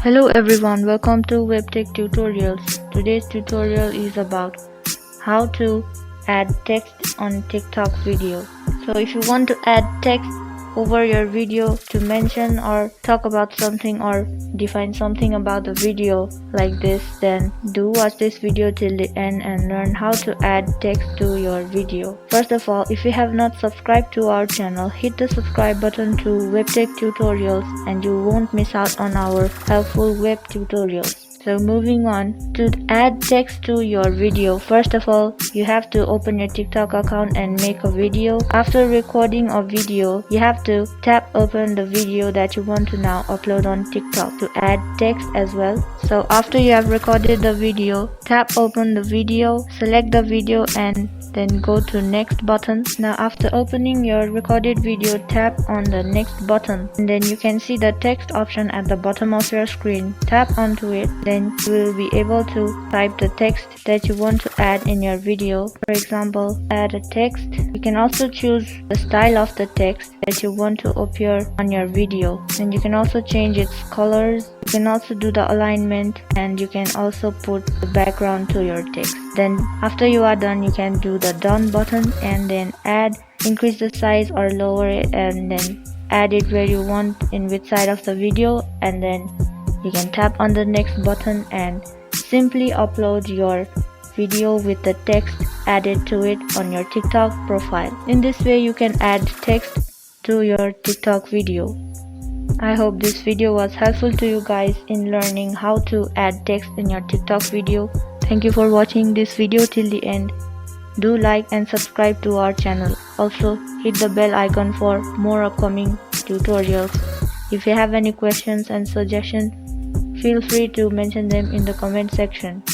Hello everyone, welcome to WebTech Tutorials. Today's tutorial is about how to add text on TikTok video. So if you want to add text over your video to mention or talk about something or define something about the video like this, then do watch this video till the end and learn how to add text to your video. First of all, if you have not subscribed to our channel, hit the subscribe button to WebTech Tutorials and you won't miss out on our helpful web tutorials. So moving on, to add text to your video, first of all, you have to open your TikTok account and make a video. After recording a video, you have to tap open the video that you want to now upload on TikTok to add text as well. So after you have recorded the video, tap open the video, select the video and then go to next button. Now after opening your recorded video, tap on the next button and then you can see the text option at the bottom of your screen. Tap onto it, then you will be able to type the text that you want to add in your video. For example, add a text. You can also choose the style of the text that you want to appear on your video, and you can also change its colors. You can also do the alignment and you can also put the background to your text. Then after you are done, you can do the done button and then increase the size or lower it and then add it where you want in which side of the video, and then you can tap on the next button and simply upload your video with the text added to it on your TikTok profile. In this way you can add text to your TikTok video. I hope this video was helpful to you guys in learning how to add text in your TikTok video. Thank you for watching this video till the end. Do like and subscribe to our channel. Also hit the bell icon for more upcoming tutorials. If you have any questions and suggestions, feel free to mention them in the comment section.